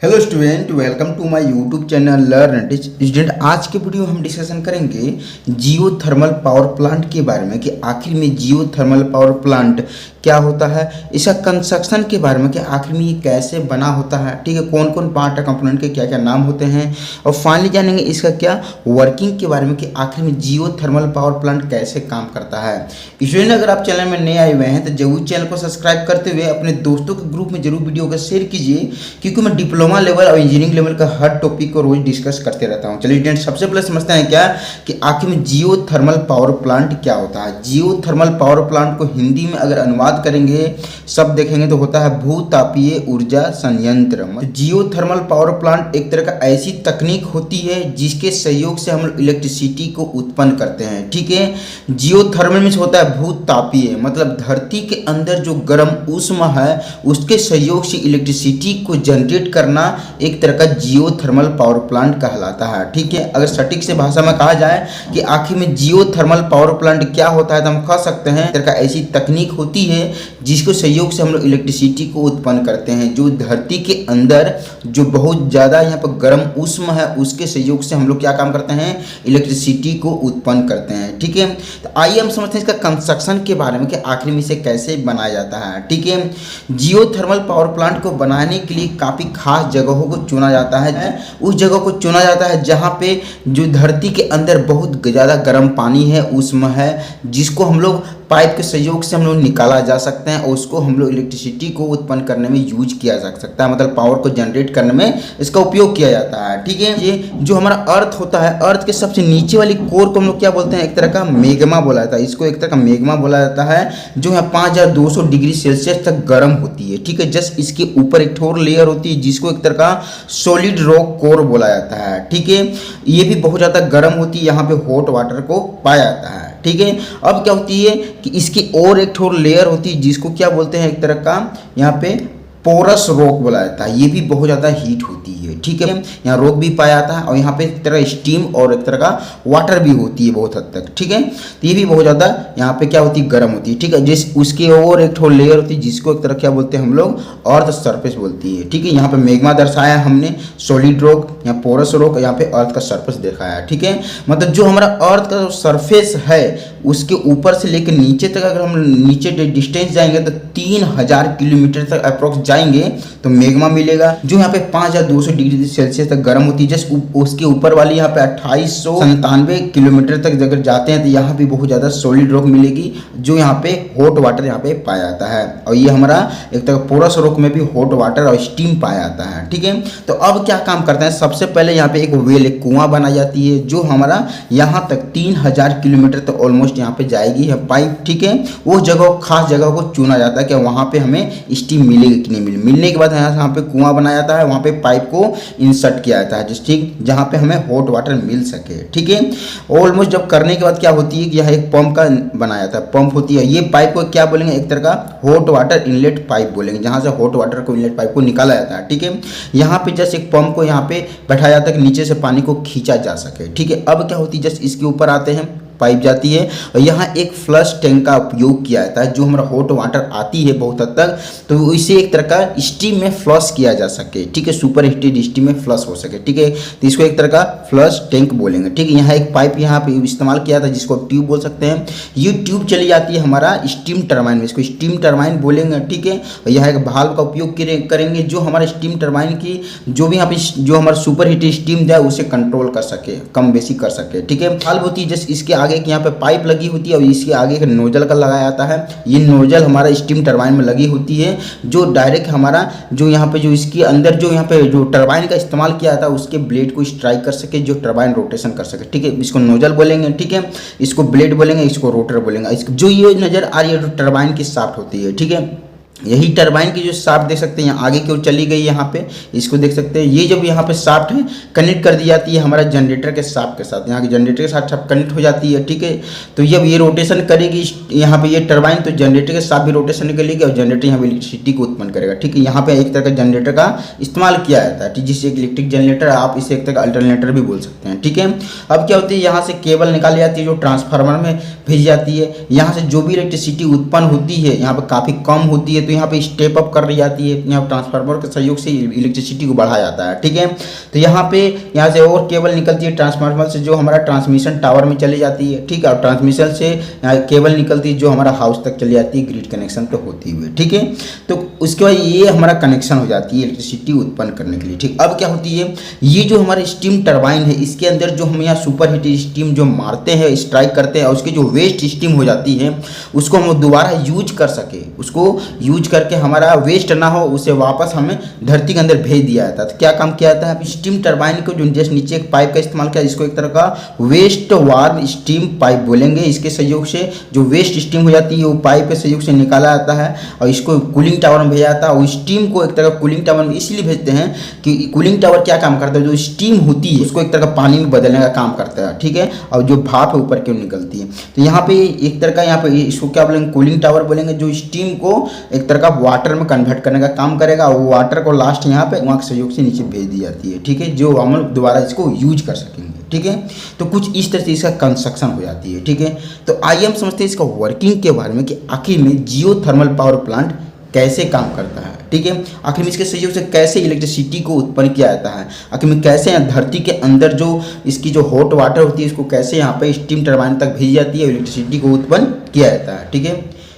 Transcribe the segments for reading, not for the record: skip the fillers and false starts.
Hello student, welcome to my YouTube channel learn teach student. आज के video हम discussion करेंगे जियो थर्मल पावर प्लांट के बारे में कि आखिर में जियो थर्मल पावर प्लांट क्या होता है, इसका कंस्ट्रक्शन के बारे में कि आखिर में ये कैसे बना होता है, ठीक है, कौन कौन पार्ट है, कंपोनेंट के क्या क्या नाम होते हैं, और फाइनली जानेंगे इसका क्या वर्किंग के बारे में कि आखिर में जियो थर्मल पावर प्लांट कैसे काम करता है। स्टूडेंट, अगर आप चैनल में नए आए हुए हैं तो जरूर चैनल को सब्सक्राइब करते हुए अपने दोस्तों के ग्रुप में जरूर वीडियो को शेयर कीजिए, क्योंकि मैं डिप्लोमा लेवल और इंजीनियरिंग लेवल का हर टॉपिक को रोज डिस्कस करते रहता हूं। चलिए स्टूडेंट, सबसे पहले समझते हैं क्या कि आखिर में जियो थर्मल पावर प्लांट क्या होता है। जियो थर्मल पावर प्लांट को हिंदी में अगर अनुवाद करेंगे, सब देखेंगे तो होता है भूतापीय ऊर्जा संयंत्र। जियो थर्मल पावर प्लांट एक तरह का ऐसी तकनीक होती है जिसके सहयोग से हम लोग इलेक्ट्रिसिटी को उत्पन्न करते हैं, ठीक है। जियो थर्मल में होता है भूतापीय, मतलब धरती के अंदर जो गर्म ऊष्मा है उसके सहयोग से इलेक्ट्रिसिटी को जनरेट करना एक तरह का जियो थर्मल पावर प्लांट कहलाता है, ठीक है। अगर सटीक से भाषा में कहा जाए कि आखिर में जियो थर्मल पावर प्लांट क्या होता है तो हम कह सकते हैं एक तरह का ऐसी तकनीक होती है जिसको सहयोग से हम लोग इलेक्ट्रिसिटी को उत्पन्न करते हैं। जो धरती के अंदर जो बहुत ज़्यादा यहाँ पर गर्म ऊष्मा है उसके सहयोग से हम लोग क्या काम करते हैं, इलेक्ट्रिसिटी को उत्पन्न करते हैं, ठीक है। तो आइए हम समझते हैं इसका कंस्ट्रक्शन के बारे में कि आखिर में इसे कैसे बनाया जाता है, ठीक है। जियो थर्मल पावर प्लांट को बनाने के लिए काफ़ी खास जगहों को चुना जाता है। उस जगह को चुना जाता है जहाँ पे जो धरती के अंदर बहुत ज़्यादा गर्म पानी है, ऊष्मा है, जिसको हम लोग पाइप के सहयोग से हम लोग निकाला जा सकते हैं और उसको हम लोग इलेक्ट्रिसिटी को उत्पन्न करने में यूज किया जा सकता है, मतलब पावर को जनरेट करने में इसका उपयोग किया जाता है, ठीक है। ये जो हमारा अर्थ होता है, अर्थ के सबसे नीचे वाली कोर को हम लोग क्या बोलते हैं, एक तरह का मैग्मा बोला जाता है। इसको एक तरह का मैग्मा बोला जाता है जो यहाँ 5200 डिग्री सेल्सियस तक गर्म होती है, ठीक है। जस्ट इसके ऊपर एक ठोर लेयर होती है जिसको एक तरह का सॉलिड रॉक कोर बोला जाता है, ठीक है। ये भी बहुत ज़्यादा गर्म होती है, यहाँ पे हॉट वाटर को पाया जाता है, ठीक है। अब क्या होती है कि इसकी और एक ठोर लेयर होती है जिसको क्या बोलते हैं, एक तरह का यहाँ पे पोरस रॉक बोला जाता है। ये भी बहुत ज़्यादा हीट होती है, ठीक है। यहाँ रॉक भी पाया जाता है और यहाँ पे एक तरह स्टीम और एक तरह का वाटर भी होती है बहुत हद तक, ठीक है। तो ये भी बहुत ज़्यादा यहाँ पे क्या होती है, गर्म होती है, ठीक है। जिस उसकी और एक ठोर लेयर होती है जिसको एक तरह क्या बोलते हैं हम लोग, अर्थ सरफेस बोलती है, ठीक है। यहाँ पे मैग्मा दर्शाया हमने, सॉलिड रॉक, यहाँ पोरस रॉक, यहाँ पे अर्थ का सरफेस दिखाया है, ठीक है। मतलब जो हमारा अर्थ का सरफेस है उसके ऊपर से लेकर नीचे तक अगर हम नीचे डिस्टेंस जाएंगे तो 3000 किलोमीटर तक अप्रोक्स जाएंगे तो मैग्मा मिलेगा, जो यहाँ पे 5200 डिग्री सेल्सियस तक गर्म होती है। जस्ट उसके ऊपर वाली यहाँ पे 2897 किलोमीटर तक अगर जाते हैं तो यहाँ पे बहुत ज़्यादा सॉलिड रॉक मिलेगी, जो यहाँ पे हॉट वाटर यहाँ पे पाया जाता है। और ये हमारा एक तरह पोरस रॉक में भी हॉट वाटर और स्टीम पाया जाता है, ठीक है। तो अब क्या काम करते हैं, सबसे पहले यहाँ पे एक वेल, एक कुआं बनाई जाती है जो हमारा यहाँ तक 3000 किलोमीटर तक ऑलमोस्ट यहाँ पे जाएगी है पाइप, ठीक है। वो जगह, खास जगह को चुना जाता है कि वहाँ पे हमें स्टीम मिलेगी कि नहीं मिलने के बाद यहाँ पे कुआं बनाया जाता है, वहाँ पे पाइप को इंसर्ट किया जाता है, जिस ठीक जहाँ पे हमें हॉट वाटर मिल सके, ठीक है। ऑलमोस्ट जब करने के बाद क्या होती है कि यहाँ एक पंप का बनाया जाता है, पंप होती है। ये पाइप को क्या बोलेंगे, एक तरह का हॉट वाटर इनलेट पाइप बोलेंगे, जहाँ से हॉट वाटर को इनलेट पाइप को निकाला जाता है, ठीक है। यहाँ पे जस्ट एक पंप को यहाँ पे बैठाया जाता है कि नीचे से पानी को खींचा जा सके, ठीक है। अब क्या होती है, जस्ट इसके ऊपर आते हैं, पाइप जाती है और यहाँ एक फ्लश टैंक का उपयोग किया जाता है। जो हमारा हॉट वाटर आती है बहुत हद तक, तो इसे एक तरह का स्टीम में फ्लश किया जा सके, ठीक है, सुपर हीटेड स्टीम में फ्लश हो सके, ठीक है। तो इसको एक तरह का फ्लश टैंक बोलेंगे, ठीक है। यहाँ एक पाइप यहाँ पे इस्तेमाल किया था जिसको ट्यूब बोल सकते हैं। ये ट्यूब चली जाती है हमारा स्टीम टरबाइन में, इसको स्टीम टरबाइन बोलेंगे, ठीक है। और यहाँ एक भाल्व का उपयोग करेंगे जो हमारे स्टीम टरबाइन की जो भी यहाँ पे जो हमारा सुपर हीटेड स्टीम जाए उसे कंट्रोल कर सके, कम बेसी कर सके, ठीक है। भाल्व होती है जस्ट इसके आगे यहाँ पे पाइप लगी होती है और इसके आगे एक नोजल का लगाया जाता है। ये नोजल हमारा स्टीम टरबाइन में लगी होती है जो डायरेक्ट हमारा जो यहाँ पे जो इसके अंदर जो यहाँ पे जो टरबाइन का इस्तेमाल किया जाता है उसके ब्लेड को स्ट्राइक कर सके, जो टरबाइन रोटेशन कर सके, ठीक है। इसको नोजल बोलेंगे, ठीक है। इसको ब्लेड बोलेंगे, इसको रोटर बोलेंगे। जो ये नजर आ रही है जो टरबाइन की शाफ्ट होती है, ठीक है। यही टरबाइन की जो शाफ्ट देख सकते हैं यहाँ आगे की ओर चली गई, यहाँ पे इसको देख सकते हैं। ये जब यहाँ पे शाफ्ट है कनेक्ट कर दी जाती है हमारा जनरेटर के शाफ्ट के साथ, यहाँ के जनरेटर के साथ शाफ्ट कनेक्ट हो जाती है, ठीक है। तो जब ये रोटेशन करेगी यहाँ पे ये टरबाइन, तो जनरेटर के साथ भी रोटेशन करेगी और जनरेटर यहाँ पे इलेक्ट्रिसिटी को उत्पन्न करेगा, ठीक है। यहाँ पे एक तरह का जनरेटर का इस्तेमाल किया जाता है, जिससे एक इलेक्ट्रिक जनरेटर, आप इसे एक तरह का अल्टरनेटर भी बोल सकते हैं, ठीक है। अब क्या होती है, यहाँ से केबल निकाली जाती है जो ट्रांसफार्मर में भेजी जाती है। यहाँ से जो भी इलेक्ट्रिसिटी उत्पन्न होती है यहाँ पे काफ़ी कम होती है तो यहाँ पे स्टेप अप कर दी जाती है, यहाँ ट्रांसफार्मर के सहयोग से इलेक्ट्रिसिटी को बढ़ाया जाता है। ठीक है, तो यहाँ पे यहाँ से और केबल निकलती है ट्रांसफार्मर से जो हमारा ट्रांसमिशन टावर में चली जाती है। ठीक है, और ट्रांसमिशन से यहाँ केबल निकलती है जो हमारा हाउस तक चली जाती है ग्रिड कनेक्शन पे होती हुई। ठीक है, तो उसके बाद ये हमारा कनेक्शन हो जाती है इलेक्ट्रिसिटी उत्पन्न करने के लिए। ठीक, अब क्या होती है, ये जो हमारे स्टीम टरबाइन है इसके अंदर जो हम यहाँ सुपर हीटेड स्टीम जो मारते हैं, स्ट्राइक करते हैं, और उसकी जो वेस्ट स्टीम हो जाती है उसको हम दोबारा यूज कर सके, उसको यूज करके हमारा वेस्ट ना हो, उसे वापस हमें धरती के अंदर भेज दिया जाता है। तो क्या काम किया जाता है, स्टीम टरबाइन को जो जस्ट नीचे एक पाइप का इस्तेमाल किया, इसको एक तरह का वेस्ट वार्म स्टीम पाइप बोलेंगे। इसके सहयोग से जो वेस्ट स्टीम हो जाती है वो पाइप के सहयोग से निकाला जाता है और इसको कूलिंग टावर में भेजा जाता है। और स्टीम को एक तरह का कूलिंग टावर में इसलिए भेजते हैं कि कूलिंग टावर क्या काम करता है, जो स्टीम होती है उसको एक तरह का पानी में बदलने का काम करता है। ठीक है, और जो भाप है ऊपर की ओर निकलती है। तो यहाँ पे एक तरह का यहाँ पे इसको क्या बोलेंगे, कूलिंग टावर बोलेंगे, जो स्टीम को एक तरह का वाटर में कन्वर्ट करने का काम करेगा। वो वाटर को लास्ट यहाँ पे वहाँ के सहयोग से नीचे भेज दी जाती है। ठीक है, जो हम दोबारा इसको यूज कर सकेंगे। ठीक है, तो कुछ इस तरह से इसका कंस्ट्रक्शन हो जाती है। ठीक है, तो आइए हम समझते हैं इसका वर्किंग के बारे में कि आखिर में जियोथर्मल पावर प्लांट कैसे काम करता है। ठीक है, आखिर में इसके सहयोग से कैसे इलेक्ट्रिसिटी को उत्पन्न किया जाता है, आखिर में कैसे यहाँ धरती के अंदर जो इसकी जो हॉट वाटर होती है इसको कैसे यहाँ पे स्टीम टरबाइन तक भेजी जाती है, इलेक्ट्रिसिटी को उत्पन्न किया जाता है। ठीक है,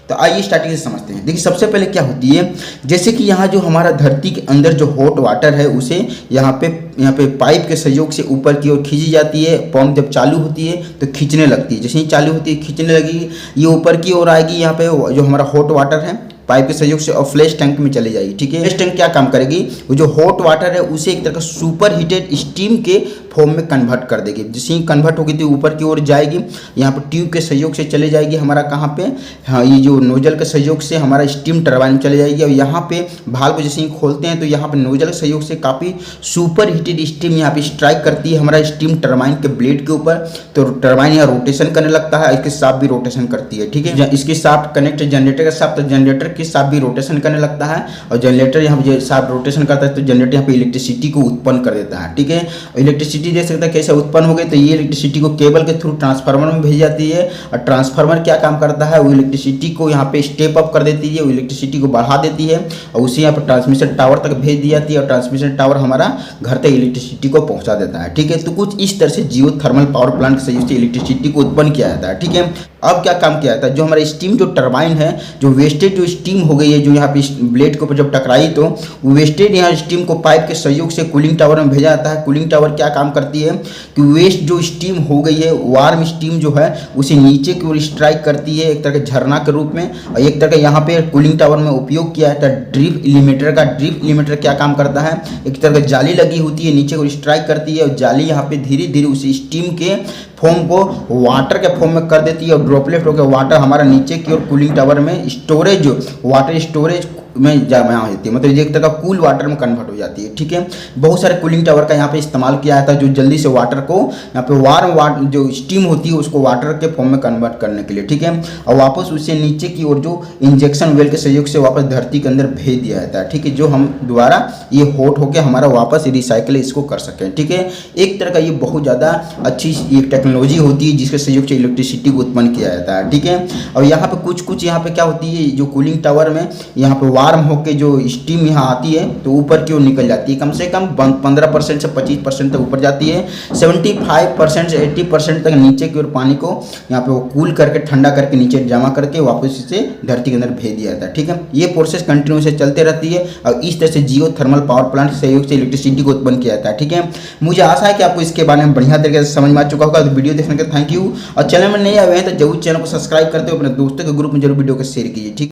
तो आइए स्टार्टिंग से समझते हैं। देखिए सबसे पहले क्या होती है, जैसे कि यहाँ जो हमारा धरती के अंदर जो हॉट वाटर है उसे यहाँ पे पाइप के सहयोग से ऊपर की ओर खींची जाती है। पंप जब चालू होती है तो खींचने लगती है, जैसे ही चालू होती है खींचने लगेगी, ये ऊपर की ओर आएगी, यहाँ पे जो हमारा हॉट वाटर है पाइप के सहयोग से और फ्लैश टैंक में चली जाएगी। ठीक है, फ्लैश टैंक क्या काम करेगी, वो जो हॉट वाटर है उसे एक तरह का सुपर हीटेड स्टीम के फॉर्म में कन्वर्ट कर देगी। जैसे ही कन्वर्ट होगी तो ऊपर की ओर जाएगी, यहाँ पर ट्यूब के सहयोग से चले जाएगी हमारा कहाँ पे, हाँ ये जो नोजल के सहयोग से हमारा स्टीम टरबाइन में चले जाएगी। और यहाँ पे भाल को जैसे ही खोलते हैं तो यहाँ पे नोजल के सहयोग से काफ़ी सुपर हीटेड स्टीम यहाँ पे स्ट्राइक करती है हमारा स्टीम टरबाइन के ब्लेड के ऊपर। तो टरबाइन यहाँ रोटेशन करने लगता है, इसके साथ भी रोटेशन करती है। ठीक है, इसके साथ कनेक्ट जनरेटर के साथ, तो जनरेटर के साथ भी रोटेशन करने लगता है और जनरेटर यहाँ पे साथ रोटेशन करता है तो जनरेटर यहाँ पे इलेक्ट्रिसिटी को उत्पन्न कर देता है। ठीक है, इलेक्ट्रिसिटी देख सकते हैं कैसे उत्पन्न हो गई, तो ये इलेक्ट्रिसिटी को केबल के थ्रू ट्रांसफार्मर में भेजी जाती है और ट्रांसफार्मर क्या काम करता है, वो इलेक्ट्रिसिटी को यहाँ पे स्टेप अप कर देती है, वो इलेक्ट्रिसिटी को बढ़ा देती है और उसे यहाँ पर ट्रांसमिशन टावर तक भेज दी जाती है और ट्रांसमिशन टावर हमारा घर तक इलेक्ट्रिसिटी को पहुँचा देता है। ठीक है, तो कुछ इस तरह से जियोथर्मल पावर प्लांट के सहयोग से इलेक्ट्रिसिटी को उत्पन्न किया जाता है। ठीक है, अब क्या काम किया जाता है, जो हमारा स्टीम जो टरबाइन है, जो वेस्टेज जो स्टीम हो गई है जो यहाँ पे ब्लेड के ऊपर जब टकराई तो वेस्टेज यहाँ स्टीम को पाइप के सहयोग से कूलिंग टावर में भेजा जाता है। कूलिंग टावर क्या काम करती है कि वेस्ट जो स्टीम हो गई है, वार्म स्टीम जो है उसे नीचे की ओर स्ट्राइक करती है एक तरह के झरना के रूप में। और एक तरह का यहाँ पे कूलिंग टावर में उपयोग किया जाता है ड्रिप एलिमेटर का। ड्रिप एलिमेटर क्या काम करता है, एक तरह की जाली लगी होती है, नीचे को स्ट्राइक करती है और जाली यहाँ पे धीरे धीरे उस स्टीम के फॉर्म को वाटर के फॉर्म में कर देती है और ड्रॉपलेट होकर वाटर हमारा नीचे की ओर कूलिंग टावर में स्टोरेज, वाटर स्टोरेज में जमा हो जाती है, मतलब एक तरह का कूल वाटर में कन्वर्ट हो जाती है। ठीक है, बहुत सारे कूलिंग टावर का यहाँ पे इस्तेमाल किया जाता है जो जल्दी से वाटर को यहाँ पे वार्म जो स्टीम होती है उसको वाटर के फॉर्म में कन्वर्ट करने के लिए। ठीक है, और वापस उसे नीचे की ओर जो इंजेक्शन वेल के सहयोग से वापस धरती के अंदर भेज दिया जाता है। ठीक है, जो हम दोबारा ये हॉट होकर हमारा वापस रिसाइकिल इसको कर सकें। ठीक है, एक तरह का ये बहुत ज़्यादा अच्छी एक टेक्नोलॉजी होती है जिसके सहयोग से इलेक्ट्रिसिटी को उत्पन्न किया जाता है। ठीक है, और यहाँ पे कुछ यहाँ पे क्या होती है, जो कूलिंग टावर में यहाँ पे वार्म होके जो स्टीम यहाँ आती है तो ऊपर की ओर निकल जाती है, कम से कम 15% से 25% तक ऊपर जाती है, 75% से 80% तक नीचे की ओर पानी को यहाँ पे वो कूल करके ठंडा करके नीचे जमा करके वापस इसे धरती के अंदर भेज दिया जाता है। ठीक है, ये प्रोसेस कंटिन्यू से चलते रहती है और इस तरह से जियोथर्मल पावर प्लांट के सहयोग से इलेक्ट्रिसिटी को उत्पन्न किया जाता है। ठीक है, मुझे आशा है कि आपको इसके बारे में बढ़िया तरीके से समझ में आ चुका होगा। तो वीडियो देखने के थैंक यू, और चैनल में नहीं आए हैं तो जरूर चैनल को सब्सक्राइब करते हुए अपने दोस्तों के ग्रुप में जरूर वीडियो को शेयर कीजिए। ठीक।